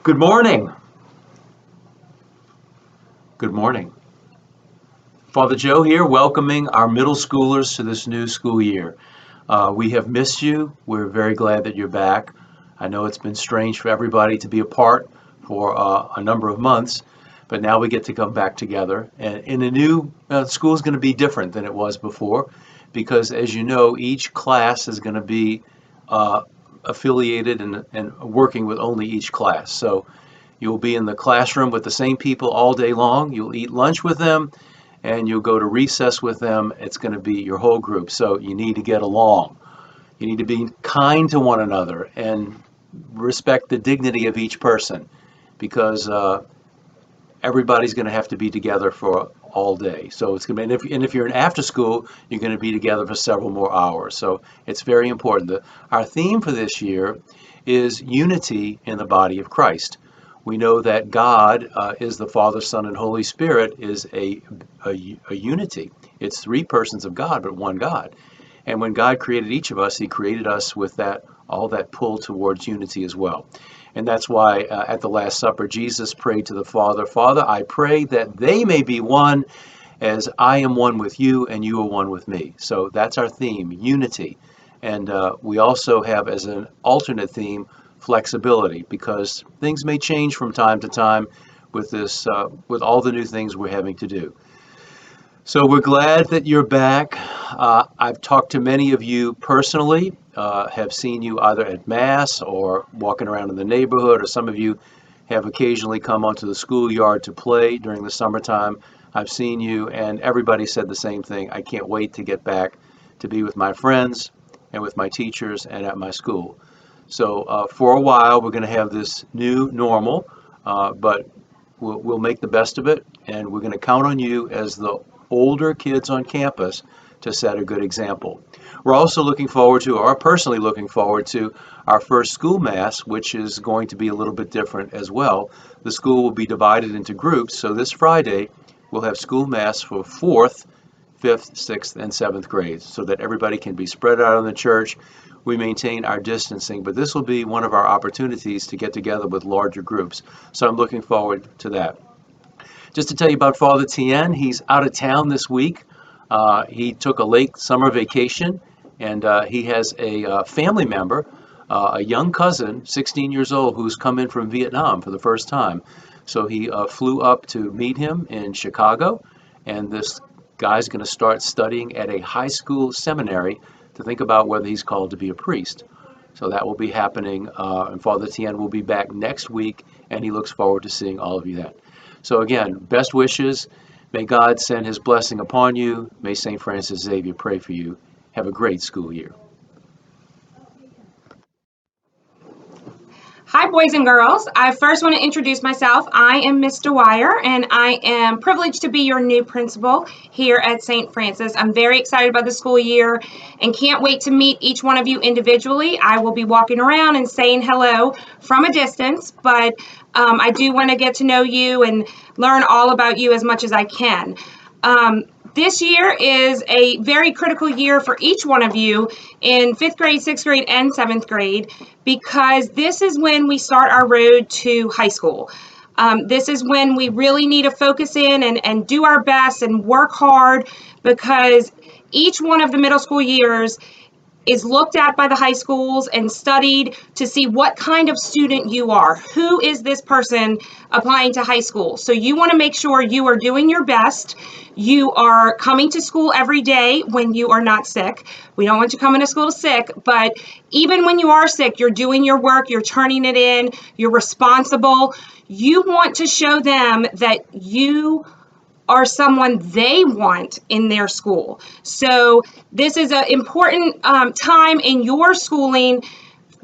Good morning. Good morning. Father Joe here, welcoming our middle schoolers to this new school year. We have missed you. We're very glad that you're back. I know it's been strange for everybody to be apart for a number of months, but now we get to come back together. And in a new school is going to be different than it was before, because as you know, each class is going to be affiliated and working with only each class. So you'll be in the classroom with the same people all day long. You'll eat lunch with them and you'll go to recess with them. It's going to be your whole group. So you need to get along. You need to be kind to one another and respect the dignity of each person, because everybody's going to have to be together for all day. So it's going to be, and if you're in after school, you're going to be together for several more hours. So it's very important. Our theme for this year is unity in the body of Christ. We know that God is the Father, Son, and Holy Spirit is a unity. It's three persons of God, but one God. And when God created each of us, He created us with all that pull towards unity as well. And that's why at the Last Supper, Jesus prayed to the Father, Father, I pray that they may be one as I am one with you and you are one with me. So that's our theme, unity. And we also have as an alternate theme, flexibility, because things may change from time to time with with all the new things we're having to do. So we're glad that you're back. I've talked to many of you personally, have seen you either at Mass or walking around in the neighborhood, or some of you have occasionally come onto the schoolyard to play during the summertime. I've seen you, and everybody said the same thing. I can't wait to get back to be with my friends and with my teachers and at my school. So for a while, we're going to have this new normal, but we'll make the best of it, and we're going to count on you as the older kids on campus to set a good example. We're also looking forward to, or personally looking forward to, our first school mass, which is going to be a little bit different as well. The school will be divided into groups, so this Friday we'll have school mass for 4th, 5th, 6th, and 7th grades, so that everybody can be spread out in the church. We maintain our distancing, but this will be one of our opportunities to get together with larger groups. So I'm looking forward to that. Just to tell you about Father Tien, he's out of town this week. He took a late summer vacation, and he has a family member, a young cousin, 16 years old, who's come in from Vietnam for the first time. So he flew up to meet him in Chicago, and this guy's going to start studying at a high school seminary to think about whether he's called to be a priest. So that will be happening, and Father Tien will be back next week, and he looks forward to seeing all of you then. So again, best wishes. May God send His blessing upon you. May St. Francis Xavier pray for you. Have a great school year. Hi, boys and girls. I first want to introduce myself. I am Miss Dwyer, and I am privileged to be your new principal here at St. Francis. I'm very excited about the school year and can't wait to meet each one of you individually. I will be walking around and saying hello from a distance, but I do want to get to know you and learn all about you as much as I can. This year is a very critical year for each one of you in 5th grade, 6th grade, and 7th grade, because this is when we start our road to high school. This is when we really need to focus in and do our best and work hard, because each one of the middle school years is looked at by the high schools and studied to see what kind of student you are. Who is this person applying to high school? So you want to make sure you are doing your best. You are coming to school every day when you are not sick. We don't want you coming to school sick, but even when you are sick, you're doing your work, you're turning it in, you're responsible. You want to show them that you are someone they want in their school. So this is an important time in your schooling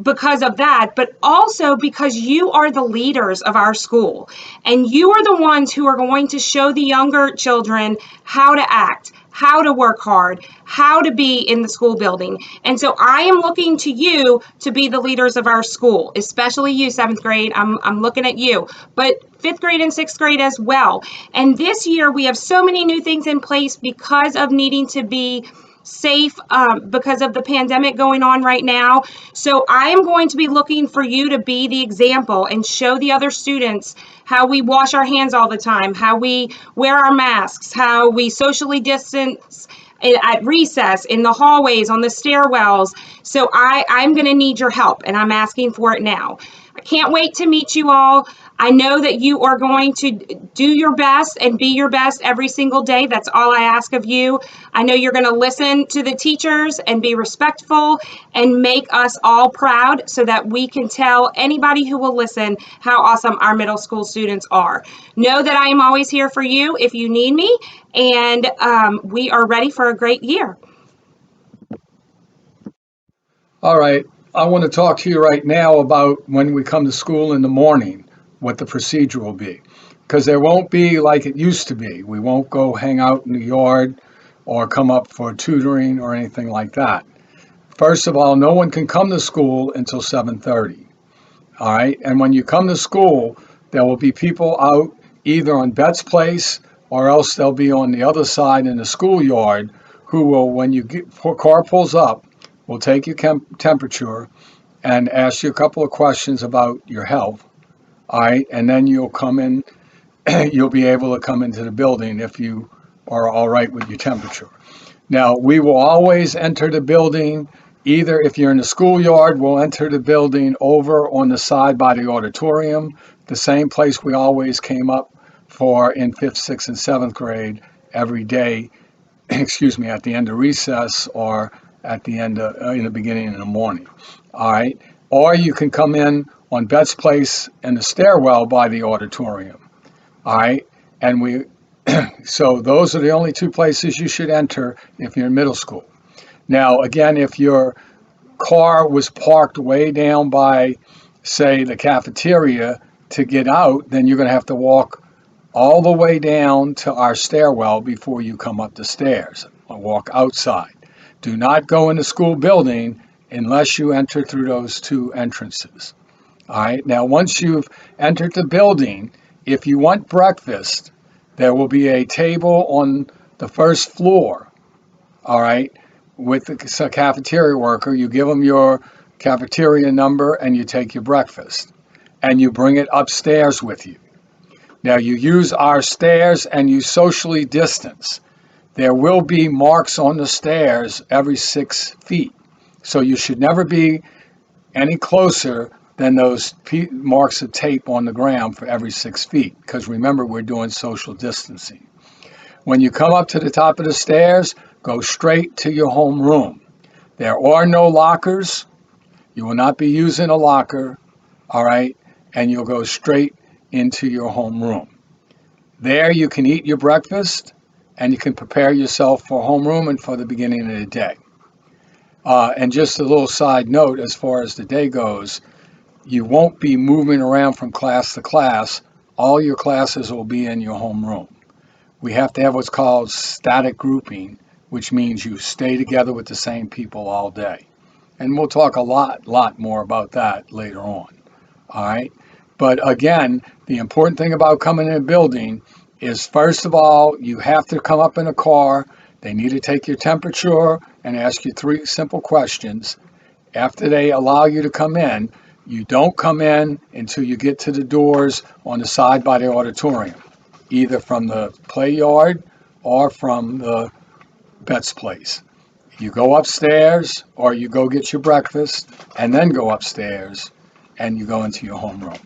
because of that, but also because you are the leaders of our school, and you are the ones who are going to show the younger children how to act, how to work hard, how to be in the school building. And so I am looking to you to be the leaders of our school, especially you, 7th grade. I'm looking at you, but 5th grade and 6th grade as well. And this year we have so many new things in place because of needing to be safe because of the pandemic going on right now. So I am going to be looking for you to be the example and show the other students how we wash our hands all the time, how we wear our masks, how we socially distance at recess, in the hallways, on the stairwells. So I'm going to need your help, and I'm asking for it now. I can't wait to meet you all. I know that you are going to do your best and be your best every single day. That's all I ask of you. I know you're going to listen to the teachers and be respectful and make us all proud so that we can tell anybody who will listen how awesome our middle school students are. Know that I am always here for you if you need me, and we are ready for a great year. All right. I want to talk to you right now about when we come to school in the morning, what the procedure will be. Because there won't be like it used to be. We won't go hang out in the yard or come up for tutoring or anything like that. First of all, no one can come to school until 7:30. All right. And when you come to school, there will be people out either on Bet's place or else they'll be on the other side in the schoolyard who will, when car pulls up, will take your temperature and ask you a couple of questions about your health. All right. And then you'll come in, you'll be able to come into the building if you are all right with your temperature. Now, we will always enter the building, either if you're in the schoolyard, we'll enter the building over on the side by the auditorium, the same place we always came up for in 5th, 6th, and 7th grade every day, excuse me, at the end of recess or at the end of, in the beginning in the morning. All right. Or you can come in on Bet's place in the stairwell by the auditorium. All right. And so those are the only two places you should enter if you're in middle school. Now, again, if your car was parked way down by, say, the cafeteria to get out, then you're going to have to walk all the way down to our stairwell before you come up the stairs or walk outside. Do not go in the school building unless you enter through those two entrances. All right. Now, once you've entered the building, if you want breakfast, there will be a table on the first floor. All right. With the cafeteria worker, you give them your cafeteria number and you take your breakfast and you bring it upstairs with you. Now, you use our stairs and you socially distance. There will be marks on the stairs every 6 feet. So you should never be any closer than those marks of tape on the ground for every 6 feet. Because remember, we're doing social distancing. When you come up to the top of the stairs, go straight to your homeroom. There are no lockers. You will not be using a locker. All right. And you'll go straight into your homeroom. There you can eat your breakfast and you can prepare yourself for homeroom and for the beginning of the day. And just a little side note, as far as the day goes, you won't be moving around from class to class. All your classes will be in your homeroom. We have to have what's called static grouping, which means you stay together with the same people all day. And we'll talk a lot more about that later on. All right. But again, the important thing about coming in a building is, first of all, you have to come up in a car. They need to take your temperature and ask you 3 simple questions. After they allow you to come in, you don't come in until you get to the doors on the side by the auditorium, either from the play yard or from the Bet's place. You go upstairs or you go get your breakfast and then go upstairs and you go into your homeroom.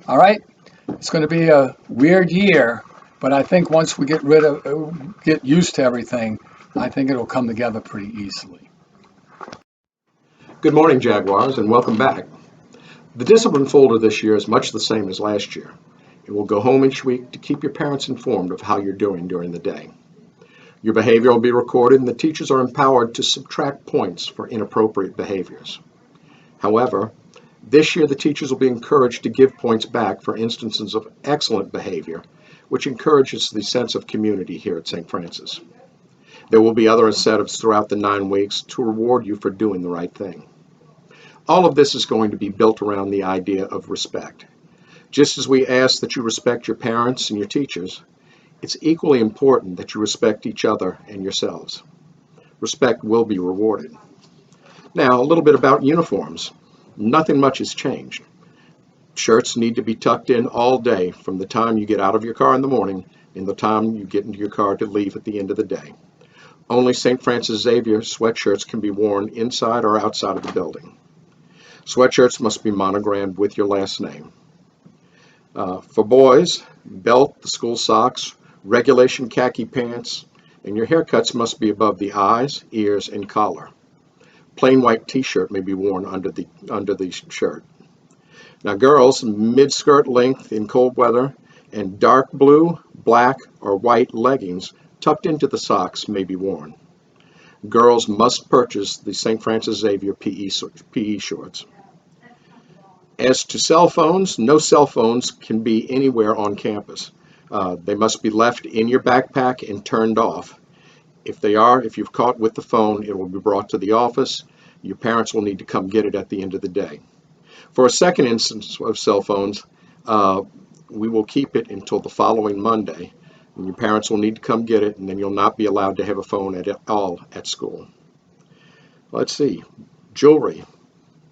All right? It's going to be a weird year, but I think once we get used to everything, I think it'll come together pretty easily. Good morning, Jaguars, and welcome back. The discipline folder this year is much the same as last year. It will go home each week to keep your parents informed of how you're doing during the day. Your behavior will be recorded, and the teachers are empowered to subtract points for inappropriate behaviors. However, this year the teachers will be encouraged to give points back for instances of excellent behavior, which encourages the sense of community here at St. Francis. There will be other incentives throughout the 9 weeks to reward you for doing the right thing. All of this is going to be built around the idea of respect. Just as we ask that you respect your parents and your teachers, it's equally important that you respect each other and yourselves. Respect will be rewarded. Now, a little bit about uniforms. Nothing much has changed. Shirts need to be tucked in all day from the time you get out of your car in the morning and the time you get into your car to leave at the end of the day. Only St. Francis Xavier sweatshirts can be worn inside or outside of the building. Sweatshirts must be monogrammed with your last name. For boys, belt, the school socks, regulation khaki pants, and your haircuts must be above the eyes, ears, and collar. Plain white t-shirt may be worn under the shirt. Now girls, mid-skirt length in cold weather and dark blue, black, or white leggings tucked into the socks may be worn. Girls must purchase the St. Francis Xavier PE shorts. As to cell phones, no cell phones can be anywhere on campus. They must be left in your backpack and turned off. If you've caught with the phone, it will be brought to the office. Your parents will need to come get it at the end of the day. For a second instance of cell phones, we will keep it until the following Monday. And your parents will need to come get it, and then you'll not be allowed to have a phone at all at school. Let's see. Jewelry.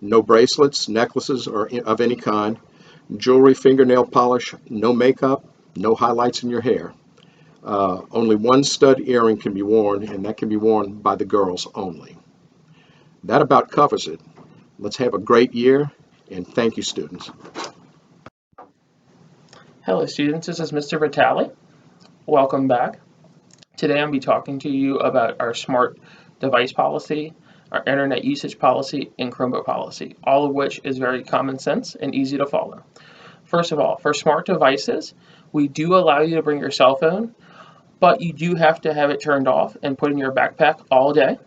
No bracelets, necklaces, or of any kind. Jewelry, fingernail polish, no makeup, no highlights in your hair. Only one stud earring can be worn, and that can be worn by the girls only. That about covers it. Let's have a great year, and thank you, students. Hello students, this is Mr. Vitale. Welcome back. Today I'll be talking to you about our smart device policy, our internet usage policy, and Chromebook policy, all of which is very common sense and easy to follow. First of all, for smart devices, we do allow you to bring your cell phone, but you do have to have it turned off and put in your backpack all day.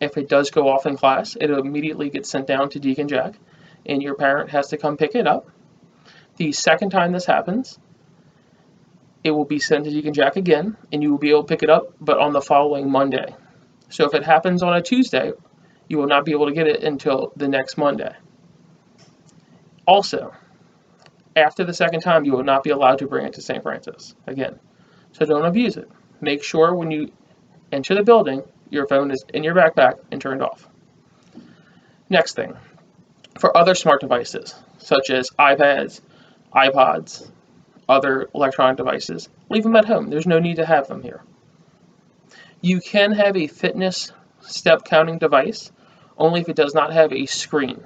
If it does go off in class, it immediately gets sent down to Deacon Jack, and your parent has to come pick it up. The second time this happens, it will be sent to Deacon Jack again, and you will be able to pick it up, but on the following Monday. So if it happens on a Tuesday, you will not be able to get it until the next Monday. Also, after the second time, you will not be allowed to bring it to St. Francis again. So don't abuse it. Make sure when you enter the building, your phone is in your backpack and turned off. Next thing, for other smart devices, such as iPads, iPods, other electronic devices, leave them at home. There's no need to have them here. You can have a fitness step counting device only if it does not have a screen.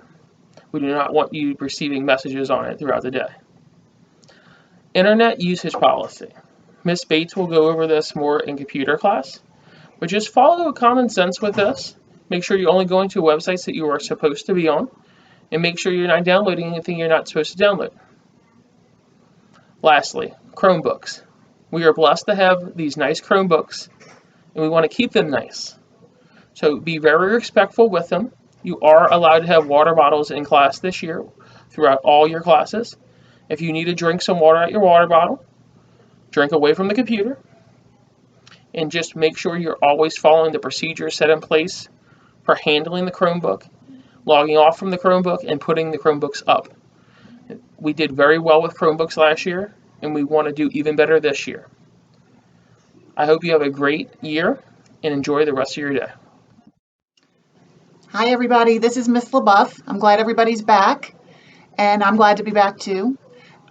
We do not want you receiving messages on it throughout the day. Internet usage policy. Miss Bates will go over this more in computer class, but just follow common sense with this. Make sure you're only going to websites that you are supposed to be on, and make sure you're not downloading anything you're not supposed to download. Lastly, Chromebooks. We are blessed to have these nice Chromebooks, and we want to keep them nice. So be very respectful with them. You are allowed to have water bottles in class this year throughout all your classes. If you need to drink some water at your water bottle, drink away from the computer, and just make sure you're always following the procedures set in place for handling the Chromebook, logging off from the Chromebook, and putting the Chromebooks up. We did very well with Chromebooks last year, and we want to do even better this year. I hope you have a great year and enjoy the rest of your day. Hi everybody, this is Miss LaBeouf. I'm glad everybody's back, and I'm glad to be back too.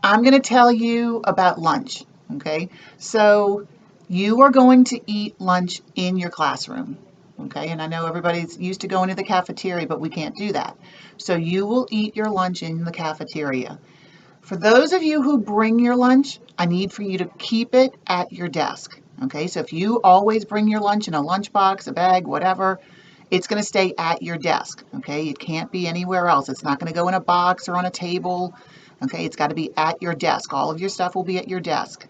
I'm going to tell you about lunch, okay? So you are going to eat lunch in your classroom, okay? And I know everybody's used to going to the cafeteria, but we can't do that. So you will eat your lunch in the cafeteria. For those of you who bring your lunch, I need for you to keep it at your desk, okay? So if you always bring your lunch in a lunchbox, a bag, whatever, it's going to stay at your desk, okay? It can't be anywhere else. It's not going to go in a box or on a table, okay? It's got to be at your desk. All of your stuff will be at your desk.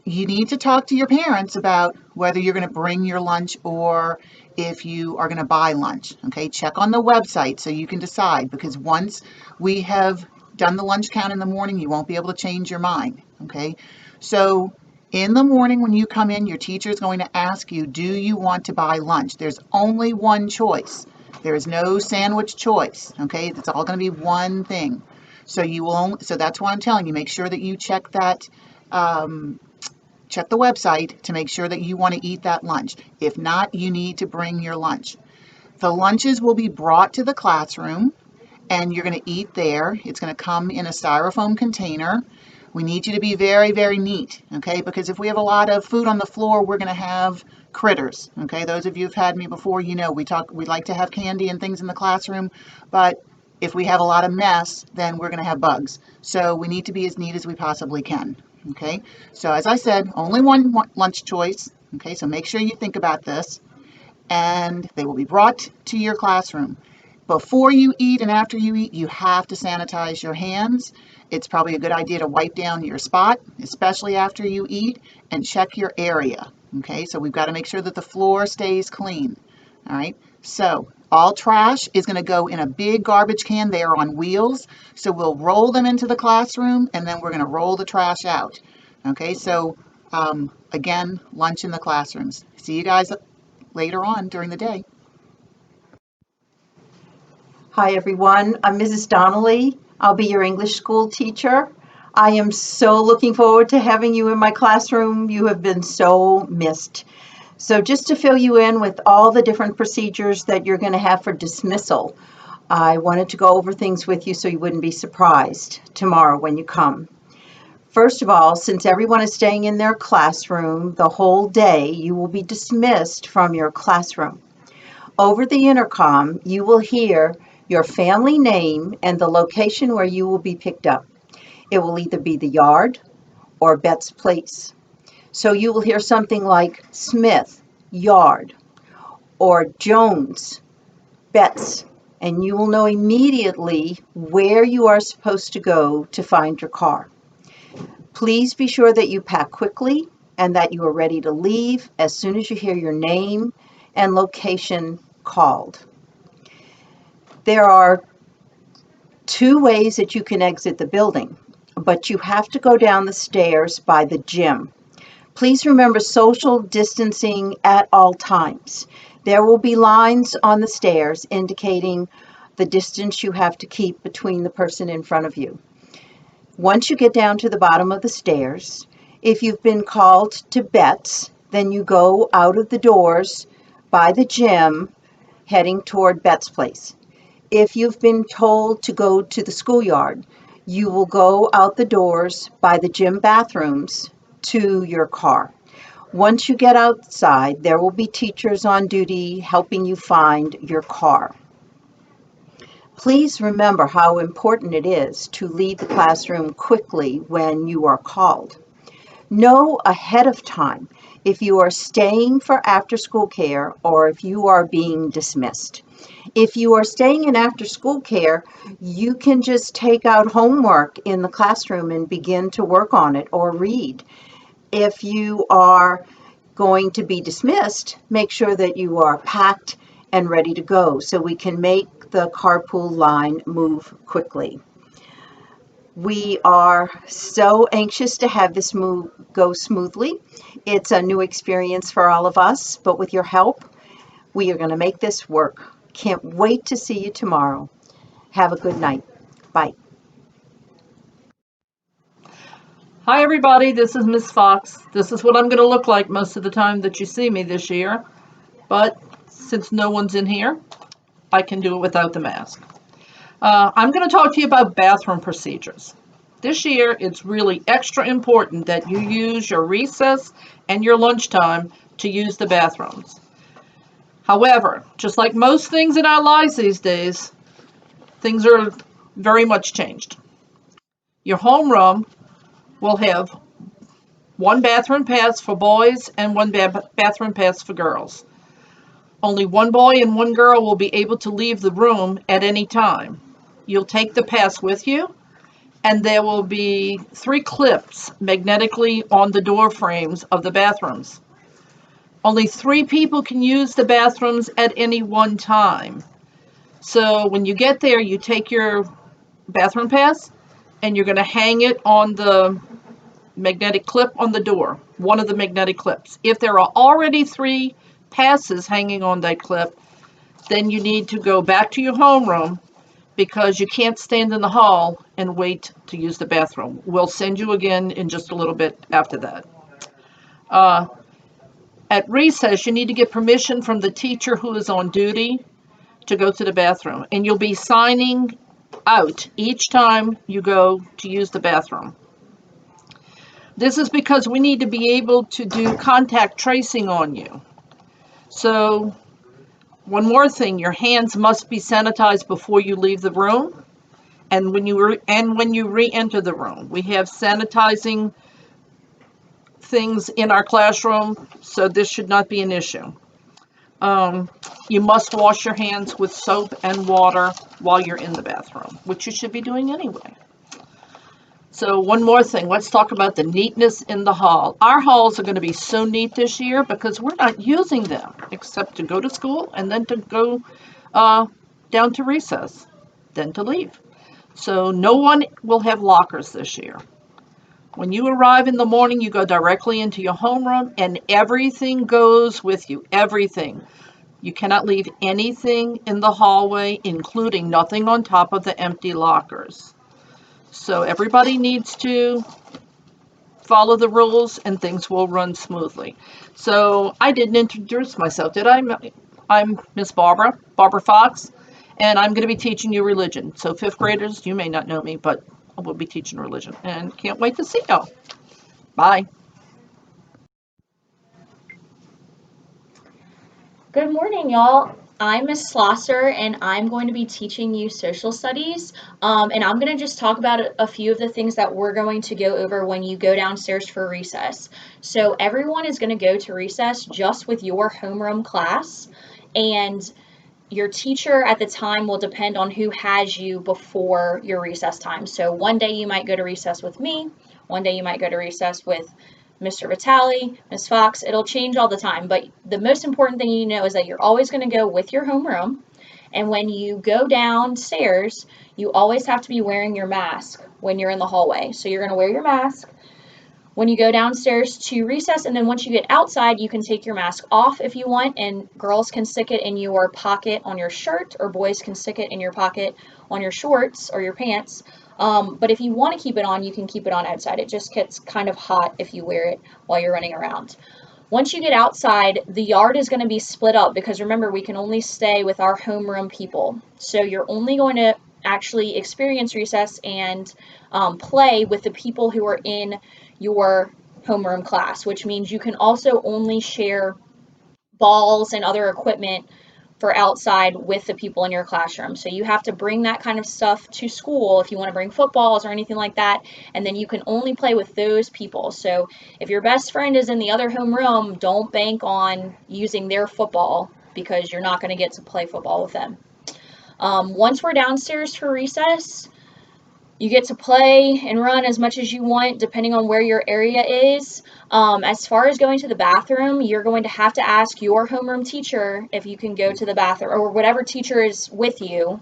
You need to talk to your parents about whether you're going to bring your lunch or if you are going to buy lunch, okay? Check on the website so you can decide, because once we have done the lunch count in the morning, you won't be able to change your mind, okay? So in the morning when you come in, your teacher is going to ask you, do you want to buy lunch? There's only one choice. There is no sandwich choice, okay? It's all going to be one thing. So you will only, so that's why I'm telling you, make sure that you check check the website to make sure that you want to eat that lunch. If not, you need to bring your lunch. The lunches will be brought to the classroom and you're going to eat there. It's going to come in a styrofoam container. We need you to be very, very neat, okay? Because if we have a lot of food on the floor, we're going to have critters, okay? Those of you who've had me before, you know we like to have candy and things in the classroom, but if we have a lot of mess, then we're going to have bugs. So we need to be as neat as we possibly can, okay? So as I said, only one lunch choice, okay? So make sure you think about this, and they will be brought to your classroom. Before you eat and after you eat, you have to sanitize your hands. It's probably a good idea to wipe down your spot, especially after you eat, and check your area. Okay, so we've got to make sure that the floor stays clean. All right, so all trash is going to go in a big garbage can. They are on wheels, so we'll roll them into the classroom and then we're going to roll the trash out. Okay, so again, lunch in the classrooms. See you guys later on during the day. Hi everyone, I'm Mrs. Donnelly. I'll be your English school teacher. I am so looking forward to having you in my classroom. You have been so missed. So just to fill you in with all the different procedures that you're going to have for dismissal, I wanted to go over things with you so you wouldn't be surprised tomorrow when you come. First of all, since everyone is staying in their classroom the whole day, you will be dismissed from your classroom. Over the intercom, you will hear your family name and the location where you will be picked up. It will either be the yard or Bet's place. So you will hear something like Smith, yard, or Jones, Bet's, and you will know immediately where you are supposed to go to find your car. Please be sure that you pack quickly and that you are ready to leave as soon as you hear your name and location called. There are 2 ways that you can exit the building, but you have to go down the stairs by the gym. Please remember social distancing at all times. There will be lines on the stairs indicating the distance you have to keep between the person in front of you. Once you get down to the bottom of the stairs, if you've been called to Bet's, then you go out of the doors by the gym heading toward Bet's place. If you've been told to go to the schoolyard, you will go out the doors by the gym bathrooms to your car. Once you get outside, there will be teachers on duty helping you find your car. Please remember how important it is to leave the classroom quickly when you are called. Know ahead of time if you are staying for after-school care or if you are being dismissed. If you are staying in after-school care, you can just take out homework in the classroom and begin to work on it or read. If you are going to be dismissed, make sure that you are packed and ready to go so we can make the carpool line move quickly. We are so anxious to have this move go smoothly. It's a new experience for all of us, but with your help, we are going to make this work. Can't wait to see you tomorrow. Have a good night. Bye. Hi everybody, this is Miss Fox. This is what I'm going to look like most of the time that you see me this year. But since no one's in here, I can do it without the mask. I'm going to talk to you about bathroom procedures. This year, it's really extra important that you use your recess and your lunchtime to use the bathrooms. However, just like most things in our lives these days, things are very much changed. Your homeroom will have one bathroom pass for boys and one bathroom pass for girls. Only one boy and one girl will be able to leave the room at any time. You'll take the pass with you, and there will be 3 clips magnetically on the door frames of the bathrooms. Only 3 people can use the bathrooms at any one time. So when you get there, you take your bathroom pass, and you're going to hang it on the magnetic clip on the door, one of the magnetic clips. If there are already 3 passes hanging on that clip, then you need to go back to your homeroom because you can't stand in the hall and wait to use the bathroom. We'll send you again in just a little bit after that. Uh, at recess, you need to get permission from the teacher who is on duty to go to the bathroom. And you'll be signing out each time you go to use the bathroom. This is because we need to be able to do contact tracing on you. So, one more thing, your hands must be sanitized before you leave the room and when you re-enter the room. We have sanitizing things in our classroom, so this should not be an issue. You must wash your hands with soap and water while you're in the bathroom, which you should be doing anyway. So one more thing, let's talk about the neatness in the hall. Our halls are going to be so neat this year because we're not using them except to go to school and then to go down to recess, then to leave. So no one will have lockers this year. When you arrive in the morning, you go directly into your homeroom and everything goes with you, everything. You cannot leave anything in the hallway, including nothing on top of the empty lockers. So everybody needs to follow the rules and things will run smoothly. So I didn't introduce myself, did I? I'm Miss Barbara Fox, and I'm going to be teaching you religion. So fifth graders, you may not know me, but I will be teaching religion and can't wait to see y'all. Bye. Good morning, y'all. I'm Miss Slosser, and I'm going to be teaching you social studies. And I'm going to just talk about a few of the things that we're going to go over when you go downstairs for recess. So everyone is going to go to recess just with your homeroom class, and your teacher at the time will depend on who has you before your recess time. So one day you might go to recess with me, one day you might go to recess with Mr. Vitale, Ms. Fox. It'll change all the time, but the most important thing you know is that you're always going to go with your homeroom. And when you go downstairs, you always have to be wearing your mask when you're in the hallway. So you're going to wear your mask when you go downstairs to recess, and then once you get outside, you can take your mask off if you want, and girls can stick it in your pocket on your shirt, or boys can stick it in your pocket on your shorts or your pants. But if you want to keep it on, you can keep it on outside. It just gets kind of hot if you wear it while you're running around. Once you get outside, the yard is going to be split up because remember, we can only stay with our homeroom people. So you're only going to actually experience recess and play with the people who are in your homeroom class, which means you can also only share balls and other equipment for outside with the people in your classroom. So you have to bring that kind of stuff to school if you want to bring footballs or anything like that, and then you can only play with those people. So if your best friend is in the other homeroom, don't bank on using their football because you're not going to get to play football with them. Once we're downstairs for recess, you get to play and run as much as you want, depending on where your area is. As far as going to the bathroom, you're going to have to ask your homeroom teacher if you can go to the bathroom, or whatever teacher is with you.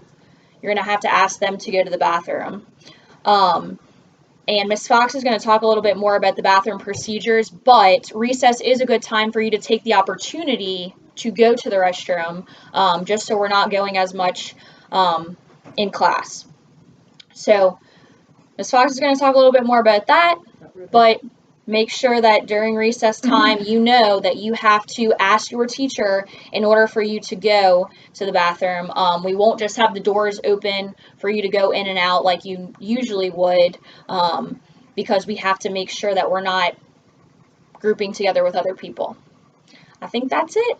You're going to have to ask them to go to the bathroom. And Miss Fox is going to talk a little bit more about the bathroom procedures, but recess is a good time for you to take the opportunity to go to the restroom, just so we're not going as much in class. So Ms. Fox is going to talk a little bit more about that, but make sure that during recess time, you know that you have to ask your teacher in order for you to go to the bathroom. We won't just have the doors open for you to go in and out like you usually would, because we have to make sure that we're not grouping together with other people. I think that's it.